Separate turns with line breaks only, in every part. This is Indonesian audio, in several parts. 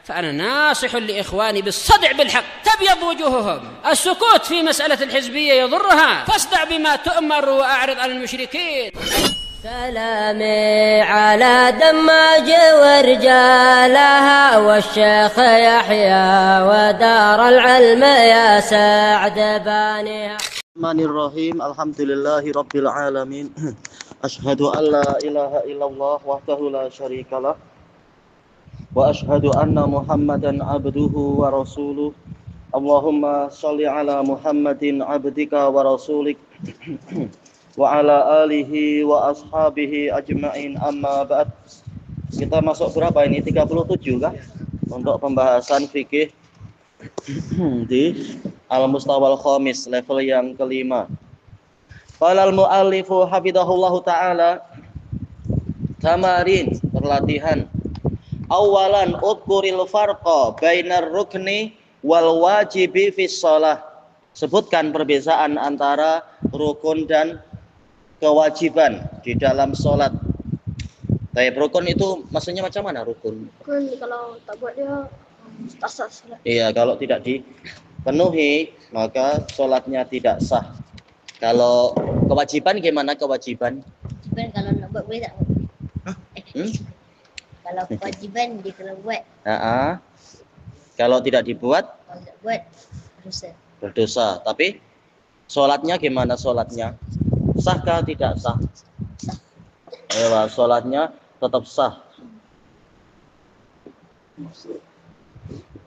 فأنا ناصح لإخواني بالصدع بالحق تبيض وجوههم. السكوت في مسألة الحزبية يضرها، فاصدع بما تؤمر وأعرض عن المشركين.
سلامي على دماج ورجالها والشيخ يحيى ودار العلم يا سعد بانيها.
Bismillahirrahmanirrahim. Alhamdulillahi rabbil alamin. Asyhadu an la ilaha illallah wahdahu la syarikalah wa asyhadu anna Muhammadan abduhu wa rasuluh. Allahumma shalli ala Muhammadin abdika wa rasulik wa ala alihi wa ashabihi ajma'in, amma ba'd. Kita masuk berapa ini? 37 kah? Untuk pembahasan fikih di Al-Mustawal Khamis, level yang kelima. Qala al-mu'allifu hafidhahullahu ta'ala, tamarin, perlatihan. Awalan udkuril farqa bainar rukni wal wajibi fis shalah. Sebutkan perbedaan antara rukun dan kewajiban di dalam sholat. Tapi rukun itu maksudnya macam mana rukun?
Rukun kalau tak buat dia tak sah sholat.
Iya, kalau tidak dipenuhi maka sholatnya tidak sah. Kalau kewajiban gimana kewajiban?
Kewajiban kalau nak buat boleh tak buat? Kalau kewajiban dia kalau buat.
Kalau tidak dibuat?
Kalau tak buat berdosa.
Berdosa. Tapi sholatnya gimana sholatnya? Sahkah tidak sah?
Sah.
Ayo, sholatnya tetap sah.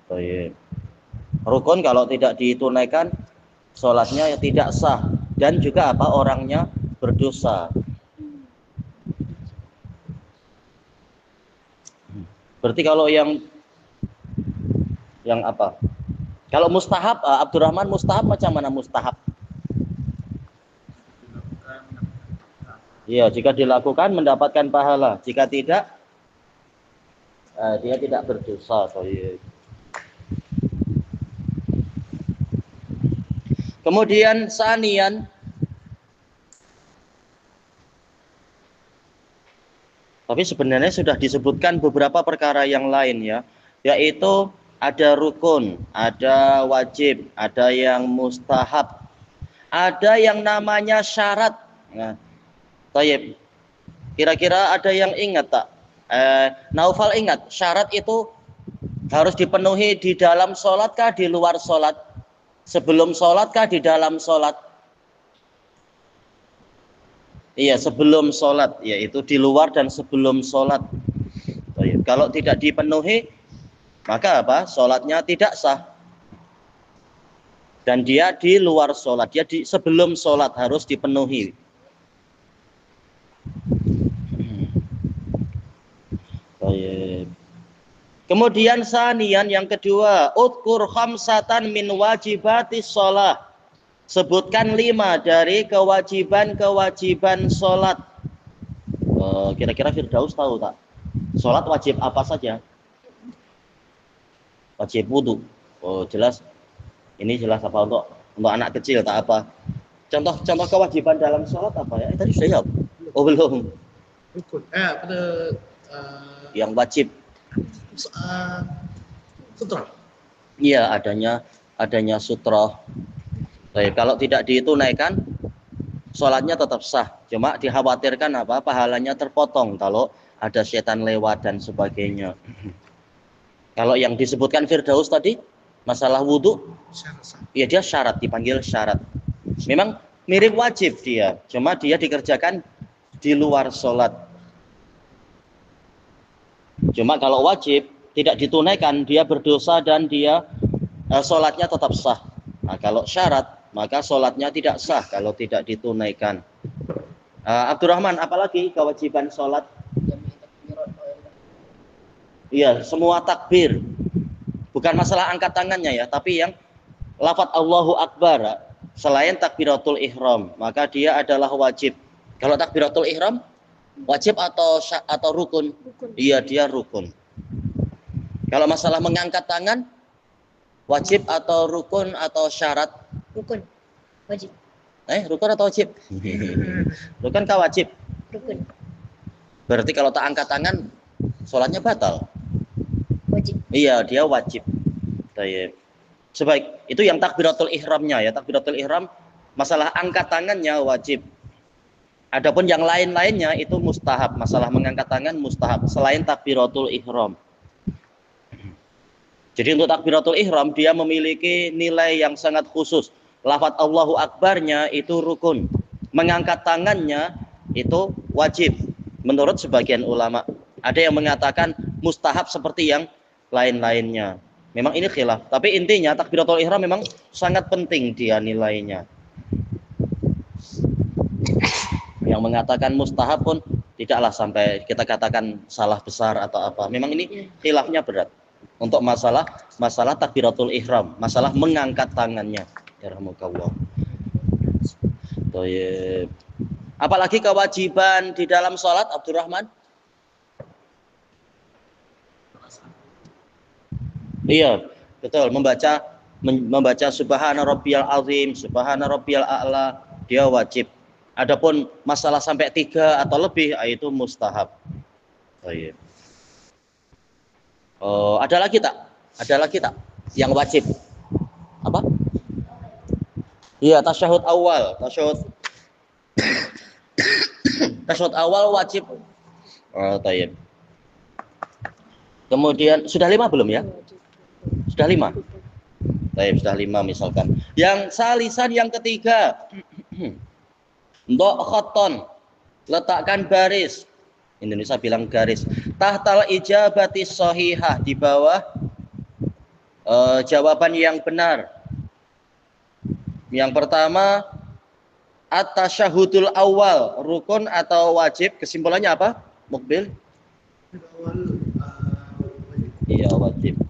Baik. Rukun kalau tidak ditunaikan sholatnya tidak sah, dan juga apa, orangnya berdosa. Berarti kalau yang apa? Kalau mustahab, Abdurrahman, mustahab macam mana mustahab? Iya, jika dilakukan mendapatkan pahala, jika tidak dia tidak berdosa. Kemudian sanian, tapi sebenarnya sudah disebutkan beberapa perkara yang lain ya, yaitu ada rukun, ada wajib, ada yang mustahab, ada yang namanya syarat. Nah, Tayyib, kira-kira ada yang ingat tak? Naufal ingat, syarat itu harus dipenuhi di dalam sholat kah di luar sholat? Sebelum sholat kah di dalam sholat? Iya, sebelum sholat, yaitu di luar dan sebelum sholat. Tayyib. Kalau tidak dipenuhi, maka apa? Sholatnya tidak sah. Dan dia di luar sholat, dia di sebelum sholat harus dipenuhi. Kemudian sanian yang kedua, udkur khamsatan min wajibatis sholat. Sebutkan 5 dari kewajiban-kewajiban sholat. Kira-kira Firdaus tahu tak? Sholat wajib apa saja? Wajib wudu. Oh, jelas. Ini jelas apa untuk anak kecil tak apa? Contoh kewajiban dalam sholat apa ya? Tadi sudah jawab. Oh, belum.
Rukun. Pada
yang wajib.
Sutra.
Iya, adanya sutra. Baik, kalau tidak ditunaikan sholatnya tetap sah. Cuma dikhawatirkan apa? Pahalanya terpotong kalau ada setan lewat dan sebagainya. Kalau yang disebutkan Firdaus tadi masalah wudhu, ya dia syarat, dipanggil syarat. Memang mirip wajib dia, cuma dia dikerjakan di luar sholat. Cuma kalau wajib tidak ditunaikan, dia berdosa dan dia sholatnya tetap sah. Nah, kalau syarat, maka sholatnya tidak sah kalau tidak ditunaikan. Abdurrahman, apalagi kewajiban sholat? Iya, semua takbir. Bukan masalah angkat tangannya ya, tapi yang lafadz Allahu Akbar selain takbiratul ihram, maka dia adalah wajib. Kalau takbiratul ihram wajib atau rukun? Iya, dia rukun. Kalau masalah mengangkat tangan wajib atau rukun atau syarat?
Rukun. Wajib.
Rukun atau wajib? Rukun kah wajib?
Rukun.
Berarti kalau tak angkat tangan sholatnya batal.
Wajib.
Iya, dia wajib. Baik. Sebaik itu yang takbiratul ihramnya ya. Takbiratul ihram masalah angkat tangannya wajib. Adapun yang lain-lainnya itu mustahab. Masalah mengangkat tangan mustahab selain takbiratul ihram. Jadi untuk takbiratul ihram dia memiliki nilai yang sangat khusus. Lafaz Allahu Akbarnya itu rukun. Mengangkat tangannya itu wajib. Menurut sebagian ulama. Ada yang mengatakan mustahab seperti yang lain-lainnya. Memang ini khilaf. Tapi intinya takbiratul ihram memang sangat penting dia nilainya. Yang mengatakan mustahab pun tidaklah sampai kita katakan salah besar atau apa. Memang ini khilafnya berat. Untuk masalah takbiratul ihram, masalah mengangkat tangannya. Yarhamukallah. Baik. Apalagi kewajiban di dalam sholat, Abdurrahman? Iya, betul. Membaca Subhana Rabbiyal Azim, Subhana Rabbiyal A'la, dia wajib. Adapun masalah sampai 3 atau lebih, itu mustahab. Baik. Ada lagi tak? Ada lagi tak? Yang wajib. Apa? Iya, tasyahud awal. Tasyahud awal wajib. Tayyib. Kemudian sudah 5 belum ya? Sudah 5. Tayyib, sudah 5 misalkan. Yang salisan yang ketiga. Untuk khoton. Letakkan baris. Indonesia bilang garis. Tahtal ijabati sahihah, di bawah jawaban yang benar. Yang pertama, at-tasyahudul awal, rukun atau wajib? Kesimpulannya apa? Mukbil? Iya, wajib.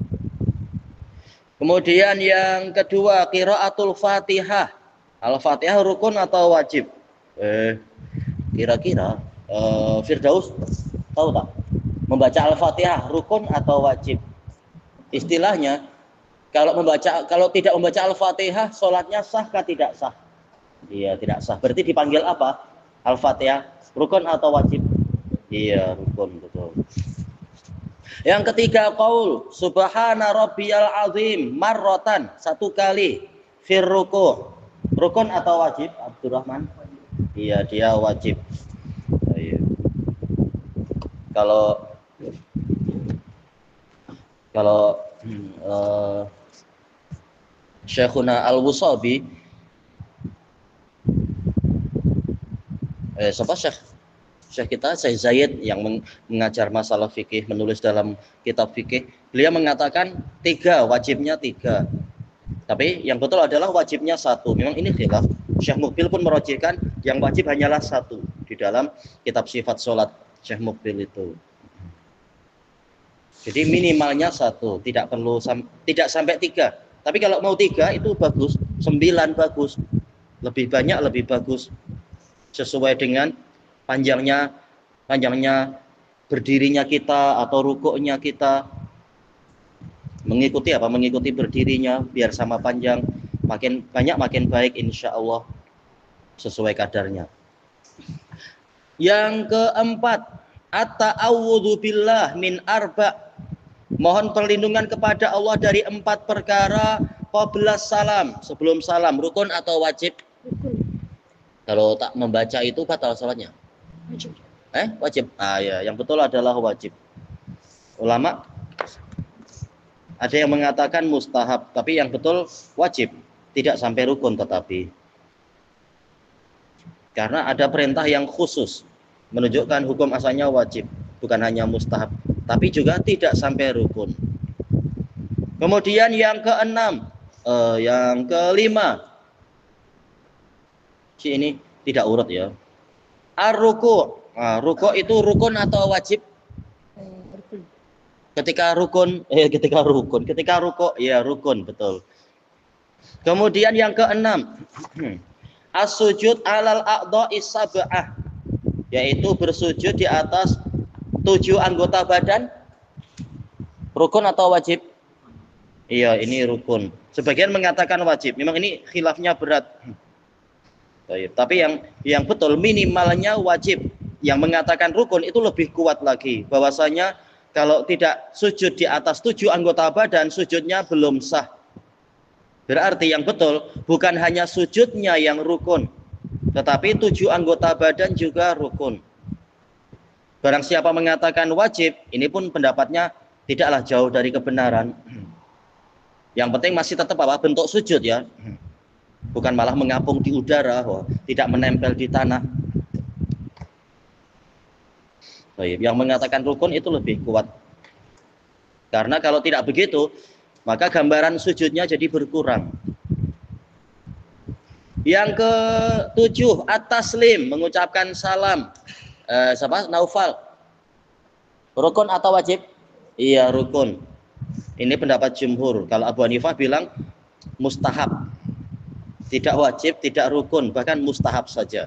Kemudian yang kedua, qiraatul Fatihah. Al-Fatihah rukun atau wajib? Kira-kira Firdaus tahu tak? Membaca Al-Fatihah rukun atau wajib? Istilahnya kalau tidak membaca Al-Fatihah sholatnya sah kah tidak sah? Iya, tidak sah. Berarti dipanggil apa? Al-Fatihah rukun atau wajib? Iya, rukun, betul. Yang ketiga, qaul Subhana Rabbiyal Azim marrotan, 1 kali fir ruku'. Rukun atau wajib, Abdurrahman? Iya, dia wajib. Kalau Syekhuna Al-Wusabi siapa Syekh kita, Syekh Zaid yang mengajar masalah fikih, menulis dalam kitab fikih, beliau mengatakan 3, wajibnya 3. Tapi yang betul adalah wajibnya 1. Memang ini khilaf. Syekh Mukbil pun merojihkan yang wajib hanyalah 1 di dalam kitab sifat sholat Syekh Mukbil itu. Jadi minimalnya 1, tidak sampai 3. Tapi kalau mau 3 itu bagus, 9 bagus, lebih banyak lebih bagus, sesuai dengan panjangnya berdirinya kita atau rukuknya kita. Mengikuti berdirinya biar sama panjang, makin banyak makin baik insya Allah, sesuai kadarnya. Yang keempat, at-ta'awudzu billah min arba', mohon perlindungan kepada Allah dari 4 perkara qabla salam, sebelum salam. Rukun atau wajib?
Rukun.
Kalau tak membaca itu batal salatnya?
Wajib.
Wajib. Ya, yang betul adalah wajib. Ulama ada yang mengatakan mustahab, tapi yang betul wajib, tidak sampai rukun tetapi. Karena ada perintah yang khusus menunjukkan hukum asalnya wajib, bukan hanya mustahab, tapi juga tidak sampai rukun. Kemudian yang yang kelima, ini tidak urut ya. Ar-ruku'. Ruku' itu rukun atau wajib?
Rukun.
Ketika ruku' ya rukun, betul. Kemudian yang keenam, as-sujud 'alal a'dha'is sab'ah, yaitu bersujud di atas 7 anggota badan. Rukun atau wajib? Iya, ini rukun. Sebagian mengatakan wajib. Memang ini khilafnya berat. Tapi yang betul minimalnya wajib. Yang mengatakan rukun itu lebih kuat lagi, bahwasanya Kalau tidak sujud di atas 7 anggota badan, sujudnya belum sah. Berarti yang betul bukan hanya sujudnya yang rukun, tetapi 7 anggota badan juga rukun. Barang siapa mengatakan wajib, ini pun pendapatnya tidaklah jauh dari kebenaran. Yang penting masih tetap apa? Bentuk sujud ya. Bukan malah mengapung di udara, tidak menempel di tanah. Yang mengatakan rukun itu lebih kuat. Karena kalau tidak begitu, maka gambaran sujudnya jadi berkurang. Yang ke-7, at-taslim, mengucapkan salam. Naufal, rukun atau wajib? Iya, rukun. Ini pendapat jumhur. Kalau Abu Hanifah bilang mustahab, tidak wajib, tidak rukun, bahkan mustahab saja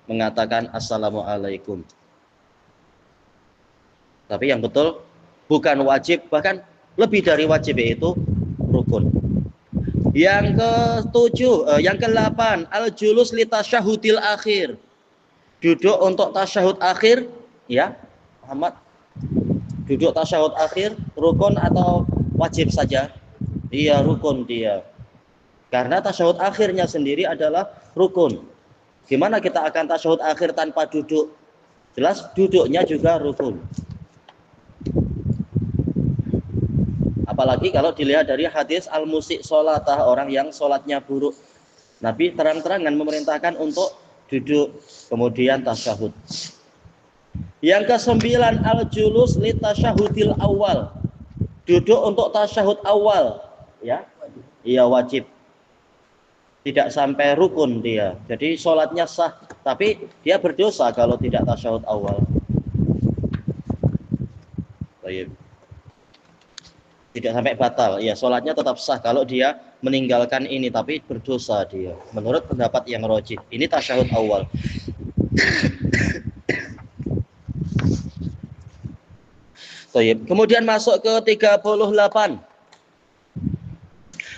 mengatakan assalamualaikum. Tapi yang betul bukan wajib, bahkan lebih dari wajib, yaitu rukun. Yang yang ke-8, al-julus li tasyahudil akhir. Duduk untuk tasyahud akhir, ya, Muhammad. Duduk tasyahud akhir rukun atau wajib saja? Iya, rukun dia. Karena tasyahud akhirnya sendiri adalah rukun. Gimana kita akan tasyahud akhir tanpa duduk? Jelas duduknya juga rukun. Apalagi kalau dilihat dari hadis al-musik sholatah, orang yang sholatnya buruk. Nabi terang-terangan memerintahkan untuk duduk, kemudian tasyahud. Yang ke-9, al-julus li tasyahudil awal. Duduk untuk tasyahud awal, ya. Iya, wajib. Tidak sampai rukun dia. Jadi sholatnya sah, tapi dia berdosa kalau tidak tasyahud awal. Baik. Tidak sampai batal, ya, sholatnya tetap sah kalau dia meninggalkan ini, tapi berdosa dia. Menurut pendapat yang rajih, ini tasyahud awal. Kemudian masuk ke 38.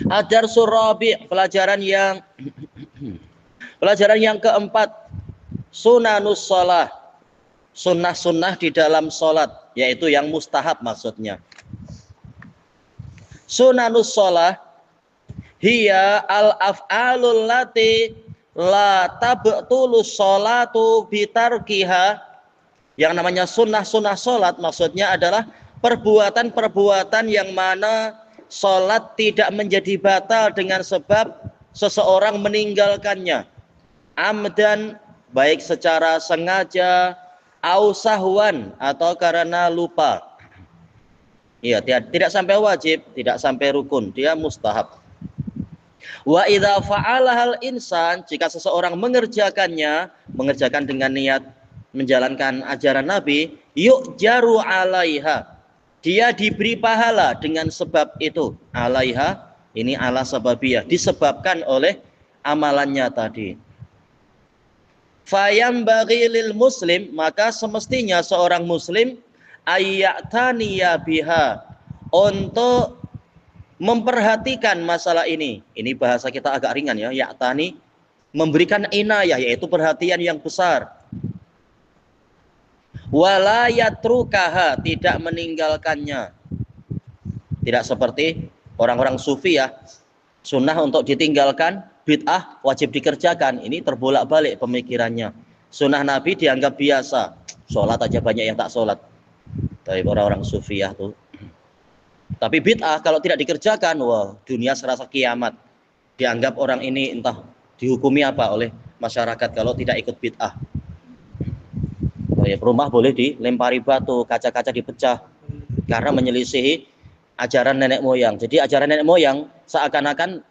Ad-darsul rabi', pelajaran yang keempat, sunanus shalah, sunnah-sunnah di dalam sholat, yaitu yang mustahab maksudnya. Sunanus shalah hiya al-af'alul lati la tabtulus sholatu bitarkiha. Yang namanya sunnah-sunnah sholat maksudnya adalah perbuatan-perbuatan yang mana sholat tidak menjadi batal dengan sebab seseorang meninggalkannya. Amdan, baik secara sengaja, au sahwan, atau karena lupa. Iya, tidak sampai wajib, tidak sampai rukun, dia mustahab. Wa idza fa'alahal insan, jika seseorang mengerjakan dengan niat menjalankan ajaran Nabi, yu'jaru 'alaiha, dia diberi pahala dengan sebab itu. Alaiha, ini ala sababiyah, disebabkan oleh amalannya tadi. Fayambaghi lil muslim, maka semestinya seorang muslim ayyataniya biha, untuk memperhatikan masalah ini. Ini bahasa kita agak ringan ya, ya'tani, memberikan inayah, yaitu perhatian yang besar. Wala yatrukaha, tidak meninggalkannya. Tidak seperti orang-orang sufi ya, sunnah untuk ditinggalkan, bid'ah wajib dikerjakan. Ini terbolak-balik pemikirannya. Sunnah Nabi dianggap biasa, sholat aja banyak yang tak sholat. Dari orang-orang sufi ya tuh. Tapi bid'ah kalau tidak dikerjakan, wah, dunia serasa kiamat. Dianggap orang ini entah dihukumi apa oleh masyarakat kalau tidak ikut bid'ah. Rumah boleh dilempari batu, kaca-kaca dipecah karena menyelisihi ajaran nenek moyang. Jadi ajaran nenek moyang seakan-akan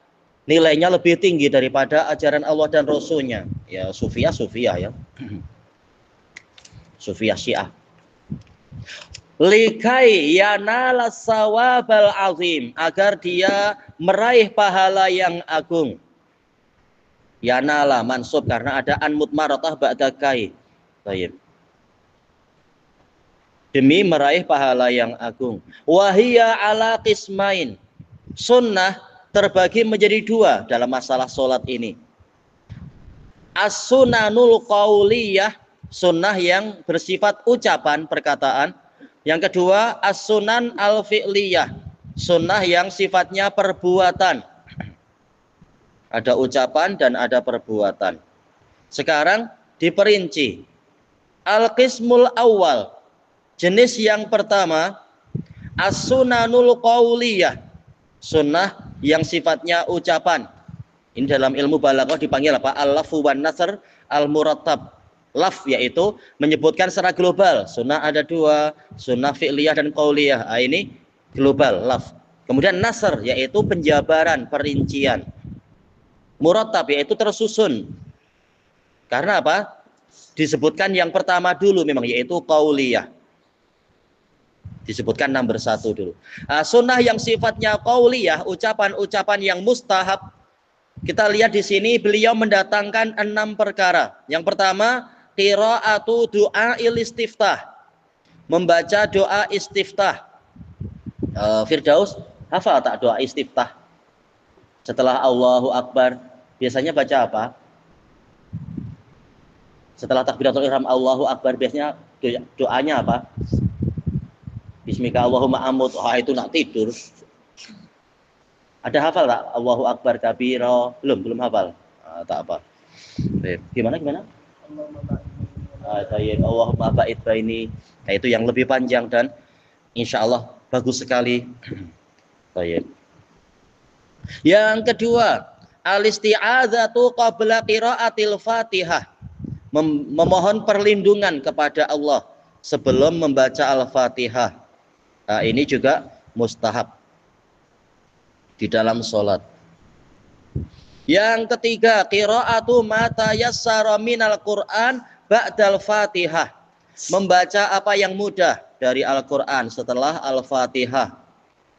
nilainya lebih tinggi daripada ajaran Allah dan Rasulnya. Ya, sufiyah ya. Sufiyah Syiah. Likai yanala sawabal azim, agar dia meraih pahala yang agung. Yanala mansub karena ada an mutmaratah ba'da kai. Baik. Demi meraih pahala yang agung. Wahia ala qismain, sunnah terbagi menjadi dua dalam masalah sholat ini. As-sunanul qauliyah, sunnah yang bersifat ucapan, perkataan. Yang kedua, as-sunan al-fi'liyah, sunnah yang sifatnya perbuatan. Ada ucapan dan ada perbuatan. Sekarang diperinci. Al-qismul awal, jenis yang pertama, as-sunanul qauliyah, sunnah yang sifatnya ucapan. Ini dalam ilmu balaghah dipanggil apa? Al-lafzu wan nasr al-murattab. Laf yaitu menyebutkan secara global. Sunnah ada dua, sunnah fi'liyah dan qauliyah. Ini global, laf. Kemudian nasr yaitu penjabaran, perincian. Murattab yaitu tersusun. Karena apa? Disebutkan yang pertama dulu memang, yaitu qauliyah. Disebutkan nomor 1 dulu. Sunnah yang sifatnya qauliyah, ucapan-ucapan yang mustahab. Kita lihat di sini beliau mendatangkan 6 perkara. Yang pertama, qiraatu du'ail istiftah. Membaca doa istiftah. Firdaus, hafal tak doa istiftah? Setelah Allahu Akbar, biasanya baca apa? Setelah takbiratul ihram Allahu Akbar, biasanya doanya apa? Bismika Allahumma amut. Itu nak tidur. Ada hafal tak? Allahu Akbar kabira. Belum hafal. Tak apa. Gimana? Allahumma ba'id baini. Itu yang lebih panjang dan insya Allah bagus sekali. Yang kedua, al-isti'adzatu qabla qiraatil Fatihah. Memohon perlindungan kepada Allah sebelum membaca Al-Fatihah. Ini juga mustahab di dalam sholat. Yang ketiga, qiraatu ma tayassara minal Qur'an ba'dal Fatihah. Membaca apa yang mudah dari Al-Qur'an setelah Al-Fatihah,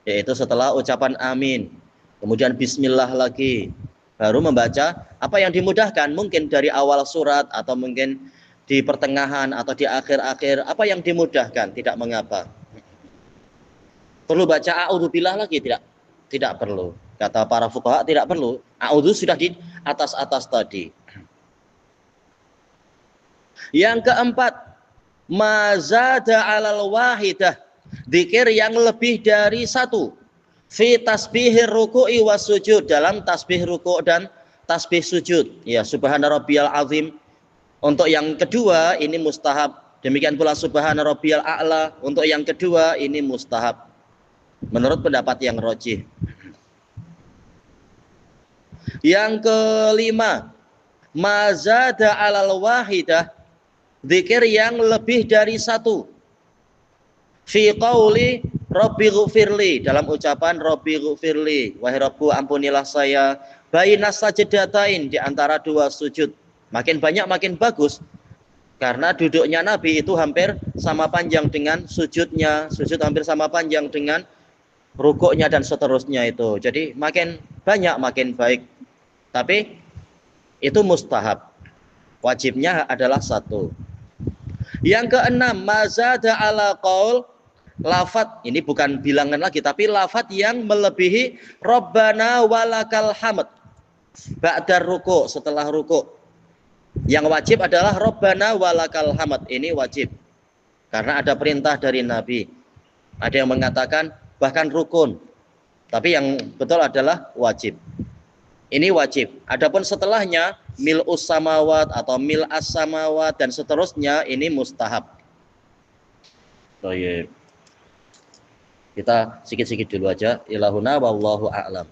yaitu setelah ucapan amin, kemudian bismillah lagi, baru membaca apa yang dimudahkan, mungkin dari awal surat atau mungkin di pertengahan atau di akhir-akhir, apa yang dimudahkan, tidak mengapa. Perlu baca a'udzubillah lagi? Tidak perlu. Kata para fuqaha tidak perlu. A'udzu sudah di atas-atas tadi. Yang keempat, mazada 'alal wahidah, zikir yang lebih dari 1. Fi tasbihir ruku'i was sujud, dalam tasbih ruku' dan tasbih sujud. Ya, subhana rabbiyal azim. Untuk yang kedua ini mustahab. Demikian pula subhana rabbiyal a'la. Untuk yang kedua ini mustahab. Menurut pendapat yang rajih. Yang kelima, mazada 'alal wahidah, zikir yang lebih dari 1. Fi qauli Rabbi ghufirli, dalam ucapan Rabbi ghufirli, wahai Rabbu ampunilah saya, bainas sajdatain, di antara 2 sujud. Makin banyak makin bagus, karena duduknya Nabi itu hampir sama panjang dengan sujudnya, sujud hampir sama panjang dengan rukuknya dan seterusnya itu. Jadi makin banyak makin baik. Tapi itu mustahab. Wajibnya adalah 1. Yang keenam, mazada ala qaul, lafat, ini bukan bilangan lagi, tapi lafat yang melebihi Rabbana walakal hamd ba'da ruku', setelah ruku'. Yang wajib adalah Rabbana walakal hamd, ini wajib. Karena ada perintah dari Nabi. Ada yang mengatakan bahkan rukun. Tapi yang betul adalah wajib. Ini wajib. Adapun setelahnya mil'us samawat atau mil'as samawat dan seterusnya ini mustahab. Baik. Kita sikit-sikit dulu aja. Ilahuna wallahu a'lam.